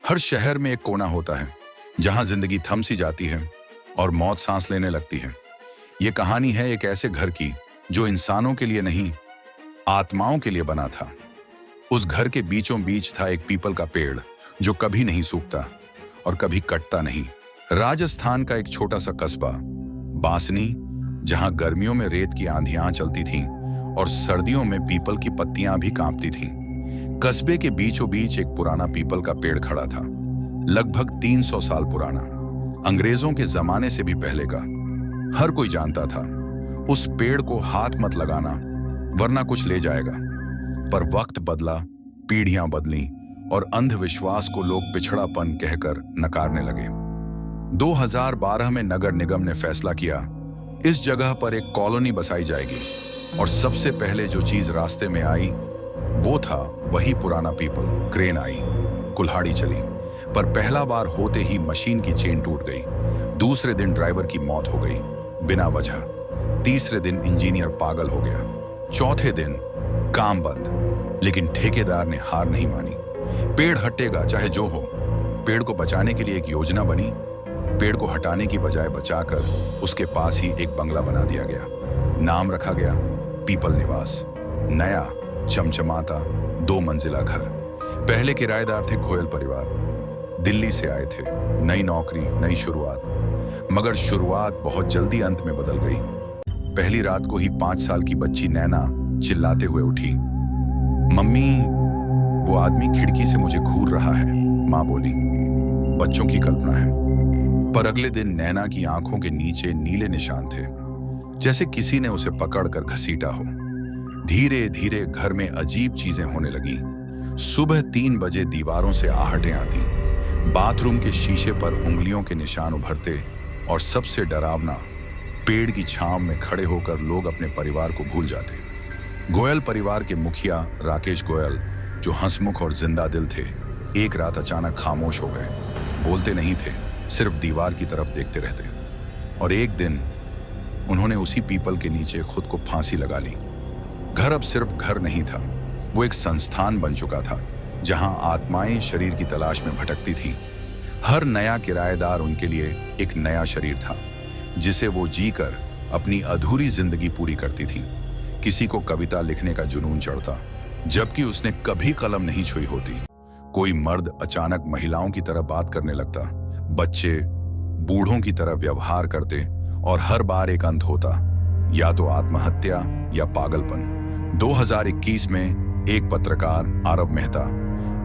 हर शहर में एक कोना होता है जहां जिंदगी थम सी जाती है और मौत सांस लेने लगती है। ये कहानी है एक ऐसे घर की जो इंसानों के लिए नहीं, आत्माओं के लिए बना था। उस घर के बीचों बीच था एक पीपल का पेड़ जो कभी नहीं सूखता और कभी कटता नहीं। राजस्थान का एक छोटा सा कस्बा बासनी, जहां गर्मियों में रेत की आंधियां चलती थीं और सर्दियों में पीपल की पत्तियां भी कांपती थीं। कस्बे के बीचों बीच एक पुराना पीपल का पेड़ खड़ा था, लगभग 300 साल पुराना, अंग्रेजों के जमाने से भी पहले का। हर कोई जानता था उस पेड़ को हाथ मत लगाना वरना कुछ ले जाएगा। पर वक्त बदला, पीढ़ियां बदली और अंधविश्वास को लोग पिछड़ापन कहकर नकारने लगे। 2012 में नगर निगम ने फैसला किया इस जगह पर एक कॉलोनी बसाई जाएगी और सबसे पहले जो चीज रास्ते में आई वो था वही पुराना पीपल। क्रेन आई, कुल्हाड़ी चली, पर पहला बार होते ही मशीन की चेन टूट गई। दूसरे दिन ड्राइवर की मौत हो गई बिना वजह। तीसरे दिन इंजीनियर पागल हो गया। चौथे दिन काम बंद। लेकिन ठेकेदार ने हार नहीं मानी। पेड़ हटेगा चाहे जो हो। पेड़ को बचाने के लिए एक योजना बनी। पेड़ को हटाने की बजाय बचाकर उसके पास ही एक बंगला बना दिया गया। नाम रखा गया पीपल निवास। नया चमचमाता 2 मंजिला घर। पहले किराएदार थे गोयल परिवार। दिल्ली से आए थे, नई नौकरी, नई शुरुआत। मगर शुरुआत बहुत जल्दी अंत में बदल गई। पहली रात को ही 5 साल की बच्ची नैना चिल्लाते हुए उठी, मम्मी वो आदमी खिड़की से मुझे घूर रहा है। माँ बोली, बच्चों की कल्पना है। पर अगले दिन नैना की आंखों के नीचे नीले निशान थे, जैसे किसी ने उसे पकड़कर घसीटा हो। धीरे धीरे घर में अजीब चीजें होने लगी। सुबह 3 बजे दीवारों से आहटें आती, बाथरूम के शीशे पर उंगलियों के निशान उभरते और सबसे डरावना, पेड़ की छांव में खड़े होकर लोग अपने परिवार को भूल जाते। गोयल परिवार के मुखिया राकेश गोयल, जो हंसमुख और जिंदा दिल थे, एक रात अचानक खामोश हो गए। बोलते नहीं थे, सिर्फ दीवार की तरफ देखते रहते। और एक दिन उन्होंने उसी पीपल के नीचे खुद को फांसी लगा ली। घर अब सिर्फ घर नहीं था, वो एक संस्थान बन चुका था जहां आत्माएं शरीर की तलाश में भटकती थीं। हर नया किराएदार उनके लिए एक नया शरीर था जिसे वो जीकर अपनी अधूरी जिंदगी पूरी करती थी। किसी को कविता लिखने का जुनून चढ़ता जबकि उसने कभी कलम नहीं छुई होती। कोई मर्द अचानक महिलाओं की तरह बात करने लगता। बच्चे बूढ़ों की तरह व्यवहार करते और हर बार एक अंत होता, या तो आत्महत्या या पागलपन। 2021 में एक पत्रकार आरव मेहता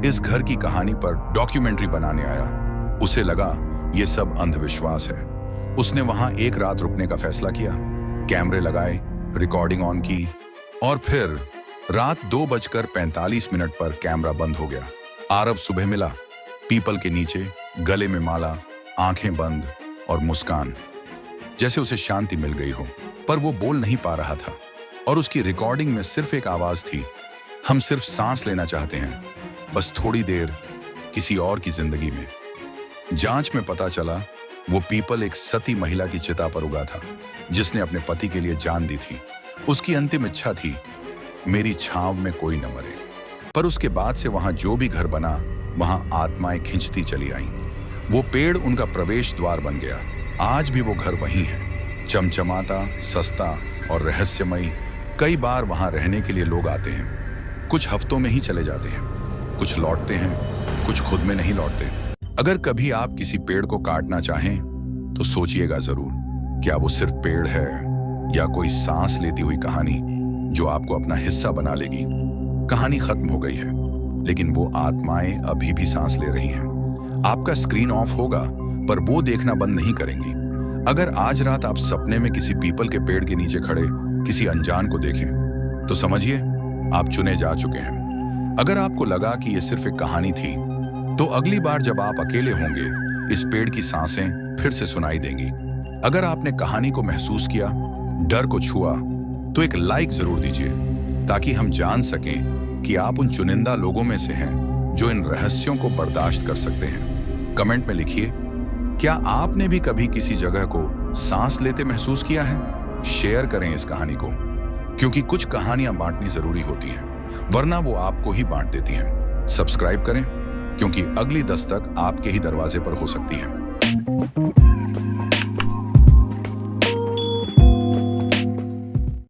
इस घर की कहानी पर डॉक्यूमेंट्री बनाने आया। उसे लगा ये सब अंधविश्वास है। उसने वहां एक रात रुकने का फैसला किया। कैमरे लगाए, रिकॉर्डिंग ऑन की और फिर रात 2:45 पर कैमरा बंद हो गया। आरव सुबह मिला, पीपल के नीचे, गले में माला, आंखें बंद और मुस्कान, जैसे उसे शांति मिल गई हो। पर वो बोल नहीं पा रहा था और उसकी रिकॉर्डिंग में सिर्फ एक आवाज थी, हम सिर्फ सांस लेना चाहते हैं, बस थोड़ी देर किसी और की जिंदगी में। जांच में पता चला वो पीपल एक सती महिला की चिता पर उगा था जिसने अपने पति के लिए जान दी थी। उसकी अंतिम इच्छा थी, मेरी छांव में कोई न मरे। पर उसके बाद से वहां जो भी घर बना वहां आत्माएं खिंचती चली आईं। वो पेड़ उनका प्रवेश द्वार बन गया। आज भी वो घर वही है, चमचमाता, सस्ता और रहस्यमयी। कई बार वहां रहने के लिए लोग आते हैं। कुछ हफ्तों में ही चले जाते हैं, कुछ लौटते हैं, कुछ खुद में नहीं लौटते। अगर कभी आप किसी पेड़ को काटना चाहें तो सोचिएगा जरूर, क्या वो सिर्फ पेड़ है या कोई सांस लेती हुई कहानी जो आपको अपना हिस्सा बना लेगी। कहानी खत्म हो गई है, लेकिन वो आत्माएं अभी भी सांस ले रही हैं। आपका स्क्रीन ऑफ होगा पर वो देखना बंद नहीं करेंगी। अगर आज रात आप सपने में किसी पीपल के पेड़ के नीचे खड़े किसी अनजान को देखें तो समझिए आप चुने जा चुके हैं। अगर आपको लगा कि ये सिर्फ एक कहानी थी तो अगली बार जब आप अकेले होंगे इस पेड़ की सांसें फिर से सुनाई देंगी। अगर आपने कहानी को महसूस किया, डर को छुआ, तो एक लाइक जरूर दीजिए ताकि हम जान सकें कि आप उन चुनिंदा लोगों में से हैं जो इन रहस्यों को बर्दाश्त कर सकते हैं। कमेंट में लिखिए, क्या आपने भी कभी किसी जगह को सांस लेते महसूस किया है? शेयर करें इस कहानी को, क्योंकि कुछ कहानियां बांटनी जरूरी होती हैं, वरना वो आपको ही बांट देती हैं। सब्सक्राइब करें, क्योंकि अगली दस्तक आपके ही दरवाजे पर हो सकती है।